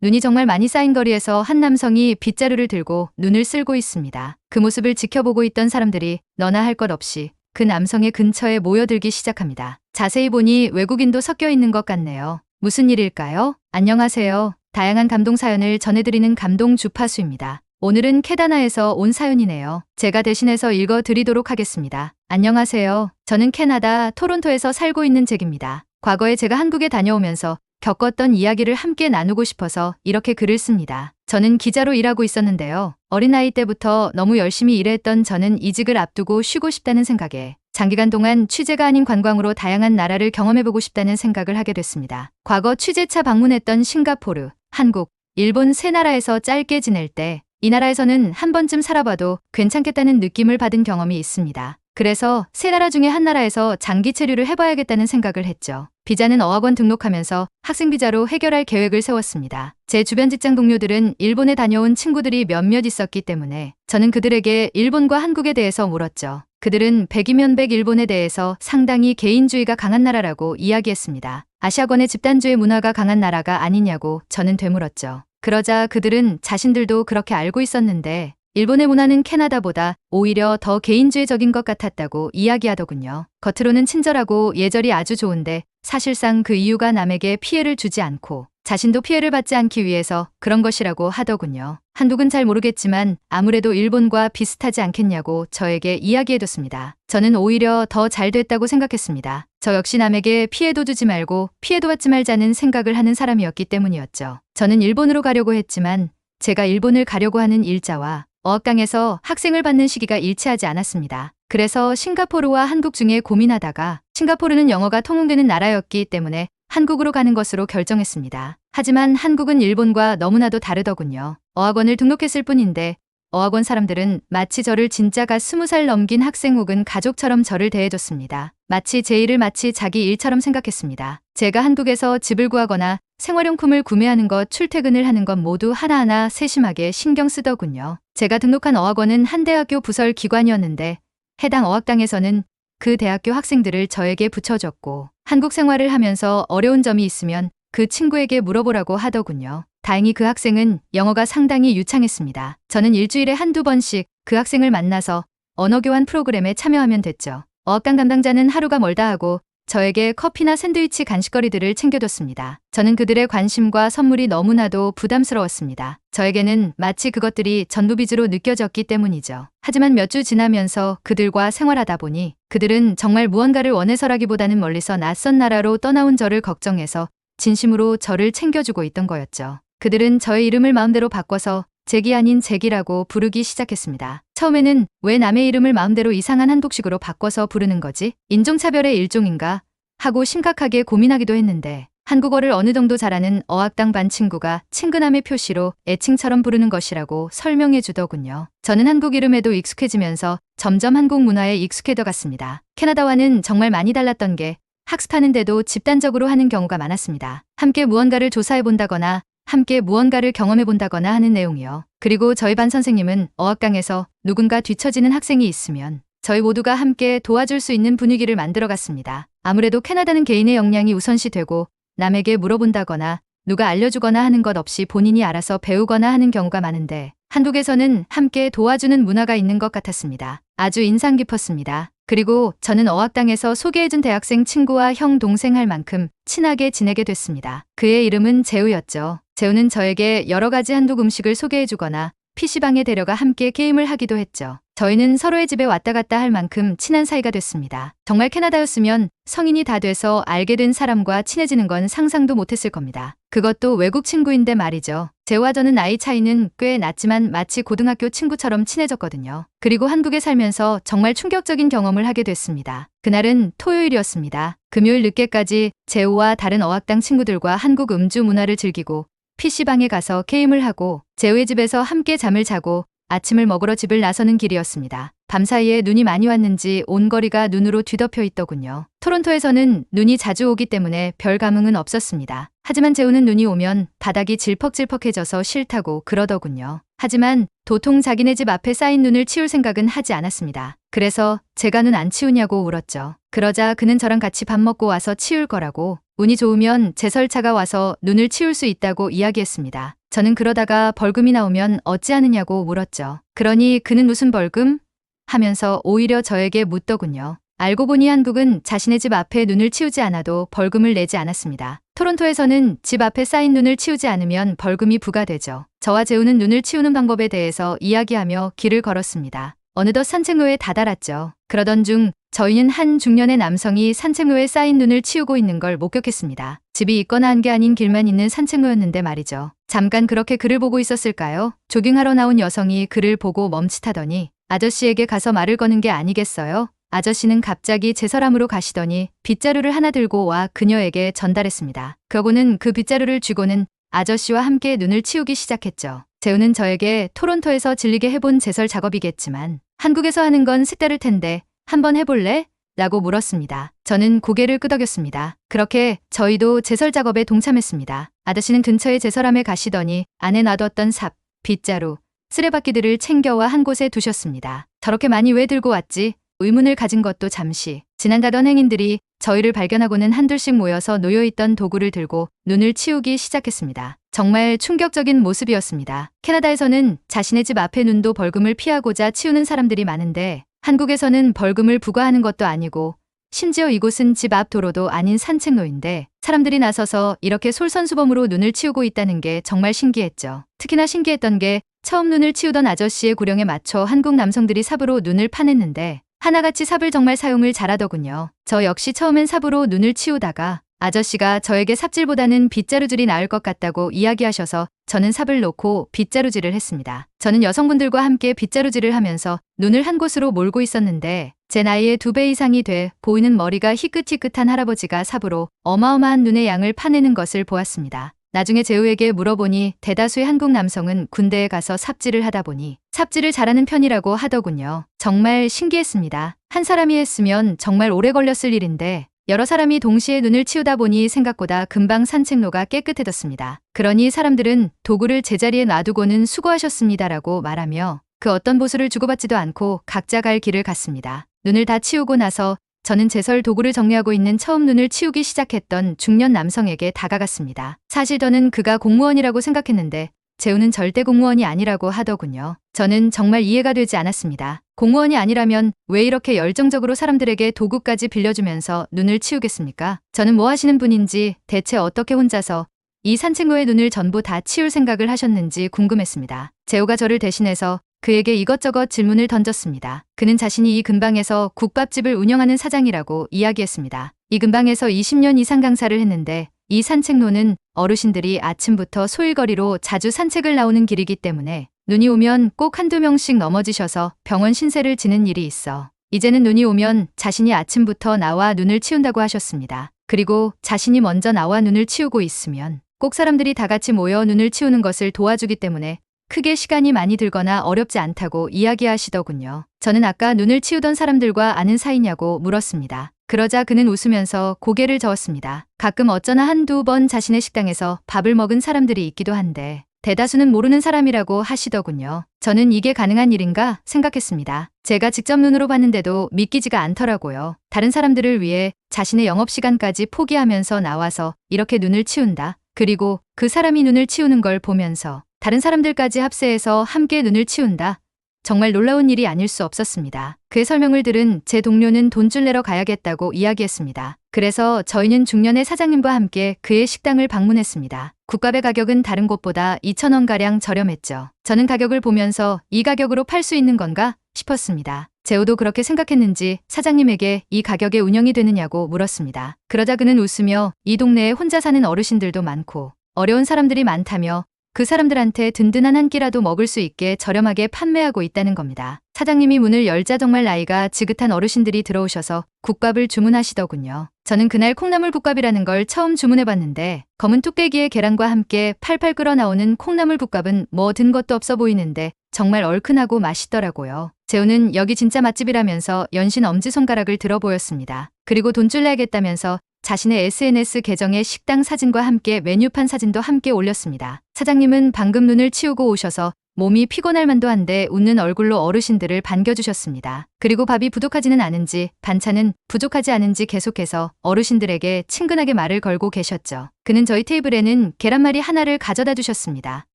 눈이 정말 많이 쌓인 거리에서 한 남성이 빗자루를 들고 눈을 쓸고 있습니다. 그 모습을 지켜보고 있던 사람들이 너나 할 것 없이 그 남성의 근처에 모여들기 시작합니다. 자세히 보니 외국인도 섞여 있는 것 같네요. 무슨 일일까요? 안녕하세요. 다양한 감동 사연을 전해드리는 감동 주파수입니다. 오늘은 캐나다에서 온 사연이네요. 제가 대신해서 읽어드리도록 하겠습니다. 안녕하세요. 저는 캐나다 토론토에서 살고 있는 잭입니다. 과거에 제가 한국에 다녀오면서 겪었던 이야기를 함께 나누고 싶어서 이렇게 글을 씁니다. 저는 기자로 일하고 있었는데요. 어린 나이 때부터 너무 열심히 일했던 저는 이직을 앞두고 쉬고 싶다는 생각에 장기간 동안 취재가 아닌 관광으로 다양한 나라를 경험해보고 싶다는 생각을 하게 됐습니다. 과거 취재차 방문했던 싱가포르, 한국, 일본 세 나라에서 짧게 지낼 때 이 나라에서는 한 번쯤 살아봐도 괜찮겠다는 느낌을 받은 경험이 있습니다. 그래서 세 나라 중에 한 나라에서 장기 체류를 해봐야겠다는 생각을 했죠. 비자는 어학원 등록하면서 학생 비자로 해결할 계획을 세웠습니다. 제 주변 직장 동료들은 일본에 다녀온 친구들이 몇몇 있었기 때문에 저는 그들에게 일본과 한국에 대해서 물었죠. 그들은 100이면 100 일본에 대해서 상당히 개인주의가 강한 나라라고 이야기했습니다. 아시아권의 집단주의 문화가 강한 나라가 아니냐고 저는 되물었죠. 그러자 그들은 자신들도 그렇게 알고 있었는데 일본의 문화는 캐나다보다 오히려 더 개인주의적인 것 같았다고 이야기하더군요. 겉으로는 친절하고 예절이 아주 좋은데 사실상 그 이유가 남에게 피해를 주지 않고 자신도 피해를 받지 않기 위해서 그런 것이라고 하더군요. 한국은 잘 모르겠지만 아무래도 일본과 비슷하지 않겠냐고 저에게 이야기해뒀습니다. 저는 오히려 더 잘 됐다고 생각했습니다. 저 역시 남에게 피해도 주지 말고 피해도 받지 말자는 생각을 하는 사람이었기 때문이었죠. 저는 일본으로 가려고 했지만 제가 일본을 가려고 하는 일자와 어학당에서 학생을 받는 시기가 일치하지 않았습니다. 그래서 싱가포르와 한국 중에 고민하다가 싱가포르는 영어가 통용되는 나라였기 때문에 한국으로 가는 것으로 결정했습니다. 하지만 한국은 일본과 너무나도 다르더군요. 어학원을 등록했을 뿐인데 어학원 사람들은 마치 저를 진짜가 20살 넘긴 학생 혹은 가족처럼 저를 대해줬습니다. 마치 제 일을 마치 자기 일처럼 생각했습니다. 제가 한국에서 집을 구하거나 생활용품을 구매하는 것, 출퇴근을 하는 것 모두 하나하나 세심하게 신경 쓰더군요. 제가 등록한 어학원은 한 대학교 부설 기관이었는데 해당 어학당에서는 그 대학교 학생들을 저에게 붙여줬고 한국 생활을 하면서 어려운 점이 있으면 그 친구에게 물어보라고 하더군요. 다행히 그 학생은 영어가 상당히 유창했습니다. 저는 일주일에 한두 번씩 그 학생을 만나서 언어교환 프로그램에 참여하면 됐죠. 어학당 담당자는 하루가 멀다 하고 저에게 커피나 샌드위치 간식거리들을 챙겨줬습니다. 저는 그들의 관심과 선물이 너무나도 부담스러웠습니다. 저에게는 마치 그것들이 전부 빚으로 느껴졌기 때문이죠. 하지만 몇 주 지나면서 그들과 생활하다 보니 그들은 정말 무언가를 원해서라기보다는 멀리서 낯선 나라로 떠나온 저를 걱정해서 진심으로 저를 챙겨주고 있던 거였죠. 그들은 저의 이름을 마음대로 바꿔서 잭이 아닌 잭이라고 부르기 시작했습니다. 처음에는 왜 남의 이름을 마음대로 이상한 한국식으로 바꿔서 부르는 거지? 인종차별의 일종인가? 하고 심각하게 고민하기도 했는데 한국어를 어느 정도 잘하는 어학당 반 친구가 친근함의 표시로 애칭처럼 부르는 것이라고 설명해 주더군요. 저는 한국 이름에도 익숙해지면서 점점 한국 문화에 익숙해져 갔습니다. 캐나다와는 정말 많이 달랐던 게 학습하는데도 집단적으로 하는 경우가 많았습니다. 함께 무언가를 조사해 본다거나 함께 무언가를 경험해 본다거나 하는 내용이요. 그리고 저희 반 선생님은 어학당에서 누군가 뒤처지는 학생이 있으면 저희 모두가 함께 도와줄 수 있는 분위기를 만들어 갔습니다. 아무래도 캐나다는 개인의 역량이 우선시되고 남에게 물어본다거나 누가 알려주거나 하는 것 없이 본인이 알아서 배우거나 하는 경우가 많은데 한국에서는 함께 도와주는 문화가 있는 것 같았습니다. 아주 인상 깊었습니다. 그리고 저는 어학당에서 소개해준 대학생 친구와 형 동생 할 만큼 친하게 지내게 됐습니다. 그의 이름은 재우였죠. 재우는 저에게 여러 가지 한국 음식을 소개해주거나 PC방에 데려가 함께 게임을 하기도 했죠. 저희는 서로의 집에 왔다 갔다 할 만큼 친한 사이가 됐습니다. 정말 캐나다였으면 성인이 다 돼서 알게 된 사람과 친해지는 건 상상도 못했을 겁니다. 그것도 외국 친구인데 말이죠. 재우와 저는 나이 차이는 꽤 났지만 마치 고등학교 친구처럼 친해졌거든요. 그리고 한국에 살면서 정말 충격적인 경험을 하게 됐습니다. 그날은 토요일이었습니다. 금요일 늦게까지 재우와 다른 어학당 친구들과 한국 음주 문화를 즐기고 PC방에 가서 게임을 하고 재우의 집에서 함께 잠을 자고 아침을 먹으러 집을 나서는 길이었습니다. 밤사이에 눈이 많이 왔는지 온 거리가 눈으로 뒤덮여 있더군요. 토론토에서는 눈이 자주 오기 때문에 별 감흥은 없었습니다. 하지만 재우는 눈이 오면 바닥이 질퍽질퍽해져서 싫다고 그러더군요. 하지만 도통 자기네 집 앞에 쌓인 눈을 치울 생각은 하지 않았습니다. 그래서 제가 눈 안 치우냐고 울었죠. 그러자 그는 저랑 같이 밥 먹고 와서 치울 거라고, 운이 좋으면 제설차가 와서 눈을 치울 수 있다고 이야기했습니다. 저는 그러다가 벌금이 나오면 어찌하느냐고 물었죠. 그러니 그는 무슨 벌금? 하면서 오히려 저에게 묻더군요. 알고 보니 한국은 자신의 집 앞에 눈을 치우지 않아도 벌금을 내지 않았습니다. 토론토에서는 집 앞에 쌓인 눈을 치우지 않으면 벌금이 부과되죠. 저와 재우는 눈을 치우는 방법에 대해서 이야기하며 길을 걸었습니다. 어느덧 산책로에 다다랐죠. 그러던 중 저희는 한 중년의 남성이 산책로에 쌓인 눈을 치우고 있는 걸 목격했습니다. 집이 있거나 한 게 아닌 길만 있는 산책로였는데 말이죠. 잠깐 그렇게 그를 보고 있었을까요? 조깅하러 나온 여성이 그를 보고 멈칫하더니 아저씨에게 가서 말을 거는 게 아니겠어요? 아저씨는 갑자기 제설함으로 가시더니 빗자루를 하나 들고 와 그녀에게 전달했습니다. 그러고는 그 빗자루를 쥐고는 아저씨와 함께 눈을 치우기 시작했죠. 재우는 저에게 토론토에서 질리게 해본 제설 작업이겠지만 한국에서 하는 건 색다를 텐데 한번 해볼래? 라고 물었습니다. 저는 고개를 끄덕였습니다. 그렇게 저희도 제설 작업에 동참했습니다. 아저씨는 근처의 제설함에 가시더니 안에 놔뒀던 삽, 빗자루, 쓰레받기들을 챙겨와 한 곳에 두셨습니다. 저렇게 많이 왜 들고 왔지? 의문을 가진 것도 잠시. 지나가던 행인들이 저희를 발견하고는 한둘씩 모여서 놓여있던 도구를 들고 눈을 치우기 시작했습니다. 정말 충격적인 모습이었습니다. 캐나다에서는 자신의 집 앞에 눈도 벌금을 피하고자 치우는 사람들이 많은데 한국에서는 벌금을 부과하는 것도 아니고 심지어 이곳은 집 앞 도로도 아닌 산책로인데 사람들이 나서서 이렇게 솔선수범으로 눈을 치우고 있다는 게 정말 신기했죠. 특히나 신기했던 게 처음 눈을 치우던 아저씨의 구령에 맞춰 한국 남성들이 삽으로 눈을 파냈는데 하나같이 삽을 정말 사용을 잘하더군요. 저 역시 처음엔 삽으로 눈을 치우다가 아저씨가 저에게 삽질보다는 빗자루질이 나을 것 같다고 이야기하셔서 저는 삽을 놓고 빗자루질을 했습니다. 저는 여성분들과 함께 빗자루질을 하면서 눈을 한 곳으로 몰고 있었는데 제 나이의 2배 이상이 돼 보이는 머리가 희끗희끗한 할아버지가 삽으로 어마어마한 눈의 양을 파내는 것을 보았습니다. 나중에 재우에게 물어보니 대다수의 한국 남성은 군대에 가서 삽질을 하다 보니 삽질을 잘하는 편이라고 하더군요. 정말 신기했습니다. 한 사람이 했으면 정말 오래 걸렸을 일인데 여러 사람이 동시에 눈을 치우다 보니 생각보다 금방 산책로가 깨끗해졌습니다. 그러니 사람들은 도구를 제자리에 놔두고는 수고하셨습니다라고 말하며 그 어떤 보수를 주고받지도 않고 각자 갈 길을 갔습니다. 눈을 다 치우고 나서 저는 제설 도구를 정리하고 있는 처음 눈을 치우기 시작했던 중년 남성에게 다가갔습니다. 사실 저는 그가 공무원이라고 생각했는데 재우는 절대 공무원이 아니라고 하더군요. 저는 정말 이해가 되지 않았습니다. 공무원이 아니라면 왜 이렇게 열정적으로 사람들에게 도구까지 빌려주면서 눈을 치우겠습니까? 저는 뭐 하시는 분인지 대체 어떻게 혼자서 이 산책로의 눈을 전부 다 치울 생각을 하셨는지 궁금했습니다. 재우가 저를 대신해서 그에게 이것저것 질문을 던졌습니다. 그는 자신이 이 근방에서 국밥집을 운영하는 사장이라고 이야기했습니다. 이 근방에서 20년 이상 강사를 했는데 이 산책로는 어르신들이 아침부터 소일거리로 자주 산책을 나오는 길이기 때문에 눈이 오면 꼭 한두 명씩 넘어지셔서 병원 신세를 지는 일이 있어 이제는 눈이 오면 자신이 아침부터 나와 눈을 치운다고 하셨습니다. 그리고 자신이 먼저 나와 눈을 치우고 있으면 꼭 사람들이 다 같이 모여 눈을 치우는 것을 도와주기 때문에 크게 시간이 많이 들거나 어렵지 않다고 이야기하시더군요. 저는 아까 눈을 치우던 사람들과 아는 사이냐고 물었습니다. 그러자 그는 웃으면서 고개를 저었습니다. 가끔 어쩌나 한두 번 자신의 식당에서 밥을 먹은 사람들이 있기도 한데 대다수는 모르는 사람이라고 하시더군요. 저는 이게 가능한 일인가 생각했습니다. 제가 직접 눈으로 봤는데도 믿기지가 않더라고요. 다른 사람들을 위해 자신의 영업시간까지 포기하면서 나와서 이렇게 눈을 치운다. 그리고 그 사람이 눈을 치우는 걸 보면서 다른 사람들까지 합세해서 함께 눈을 치운다. 정말 놀라운 일이 아닐 수 없었습니다. 그의 설명을 들은 제 동료는 돈줄 내러 가야겠다고 이야기했습니다. 그래서 저희는 중년의 사장님과 함께 그의 식당을 방문했습니다. 국밥의 가격은 다른 곳보다 2,000원가량 저렴했죠. 저는 가격을 보면서 이 가격으로 팔 수 있는 건가 싶었습니다. 재우도 그렇게 생각했는지 사장님에게 이 가격에 운영이 되느냐고 물었습니다. 그러자 그는 웃으며 이 동네에 혼자 사는 어르신들도 많고 어려운 사람들이 많다며 그 사람들한테 든든한 한 끼라도 먹을 수 있게 저렴하게 판매하고 있다는 겁니다. 사장님이 문을 열자 정말 나이가 지긋한 어르신들이 들어오셔서 국밥을 주문하시더군요. 저는 그날 콩나물 국밥이라는 걸 처음 주문해봤는데 검은 뚝배기에 계란과 함께 팔팔 끓어 나오는 콩나물 국밥은 뭐 든 것도 없어 보이는데 정말 얼큰하고 맛있더라고요. 재우는 여기 진짜 맛집이라면서 연신 엄지손가락을 들어 보였습니다. 그리고 돈줄 내야겠다면서 자신의 SNS 계정에 식당 사진과 함께 메뉴판 사진도 함께 올렸습니다. 사장님은 방금 눈을 치우고 오셔서 몸이 피곤할 만도 한데 웃는 얼굴로 어르신들을 반겨주셨습니다. 그리고 밥이 부족하지는 않은지 반찬은 부족하지 않은지 계속해서 어르신들에게 친근하게 말을 걸고 계셨죠. 그는 저희 테이블에는 계란말이 하나를 가져다 주셨습니다.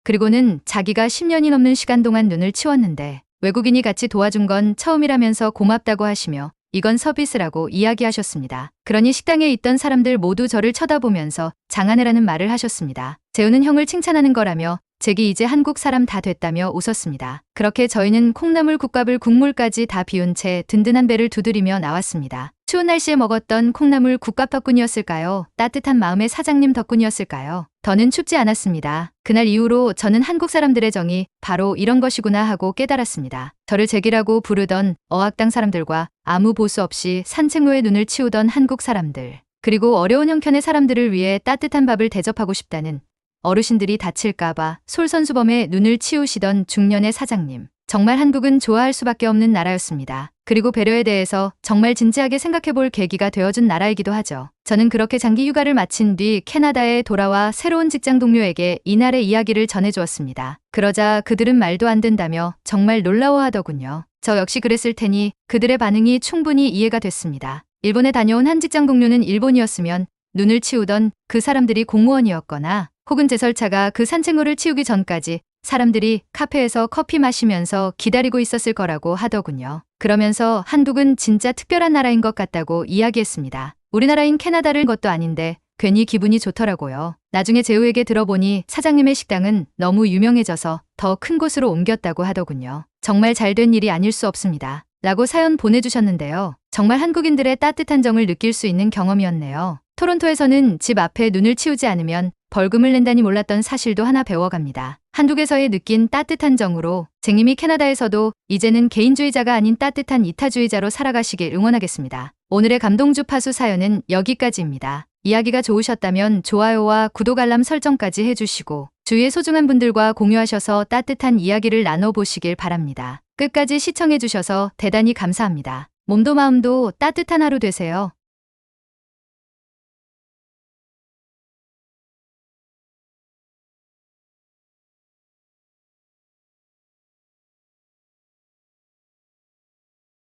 그리고는 자기가 10년이 넘는 시간 동안 눈을 치웠는데 외국인이 같이 도와준 건 처음이라면서 고맙다고 하시며 이건 서비스라고 이야기하셨습니다. 그러니 식당에 있던 사람들 모두 저를 쳐다보면서 장하네라는 말을 하셨습니다. 재우는 형을 칭찬하는 거라며 잭이 이제 한국 사람 다 됐다며 웃었습니다. 그렇게 저희는 콩나물 국밥을 국물까지 다 비운 채 든든한 배를 두드리며 나왔습니다. 추운 날씨에 먹었던 콩나물 국밥 덕분이었을까요? 따뜻한 마음의 사장님 덕분이었을까요? 더는 춥지 않았습니다. 그날 이후로 저는 한국 사람들의 정이 바로 이런 것이구나 하고 깨달았습니다. 저를 잭이라고 부르던 어학당 사람들과 아무 보수 없이 산책로에 눈을 치우던 한국 사람들, 그리고 어려운 형편의 사람들을 위해 따뜻한 밥을 대접하고 싶다는 어르신들이 다칠까봐 솔선수범에 눈을 치우시던 중년의 사장님. 정말 한국은 좋아할 수밖에 없는 나라였습니다. 그리고 배려에 대해서 정말 진지하게 생각해볼 계기가 되어준 나라이기도 하죠. 저는 그렇게 장기 휴가를 마친 뒤 캐나다에 돌아와 새로운 직장 동료에게 이날의 이야기를 전해주었습니다. 그러자 그들은 말도 안 된다며 정말 놀라워하더군요. 저 역시 그랬을 테니 그들의 반응이 충분히 이해가 됐습니다. 일본에 다녀온 한 직장 동료는 일본이었으면 눈을 치우던 그 사람들이 공무원이었거나 혹은 제설차가 그 산책로를 치우기 전까지 사람들이 카페에서 커피 마시면서 기다리고 있었을 거라고 하더군요. 그러면서 한국은 진짜 특별한 나라인 것 같다고 이야기했습니다. 우리나라인 캐나다를 것도 아닌데 괜히 기분이 좋더라고요. 나중에 재우에게 들어보니 사장님의 식당은 너무 유명해져서 더 큰 곳으로 옮겼다고 하더군요. 정말 잘된 일이 아닐 수 없습니다. 라고 사연 보내주셨는데요. 정말 한국인들의 따뜻한 정을 느낄 수 있는 경험이었네요. 토론토에서는 집 앞에 눈을 치우지 않으면 벌금을 낸다니 몰랐던 사실도 하나 배워갑니다. 한국에서의 느낀 따뜻한 정으로 쟁님이 캐나다에서도 이제는 개인주의자가 아닌 따뜻한 이타주의자로 살아가시길 응원하겠습니다. 오늘의 감동 주파수 사연은 여기까지입니다. 이야기가 좋으셨다면 좋아요와 구독 알람 설정까지 해주시고 주위의 소중한 분들과 공유하셔서 따뜻한 이야기를 나눠보시길 바랍니다. 끝까지 시청해주셔서 대단히 감사합니다. 몸도 마음도 따뜻한 하루 되세요.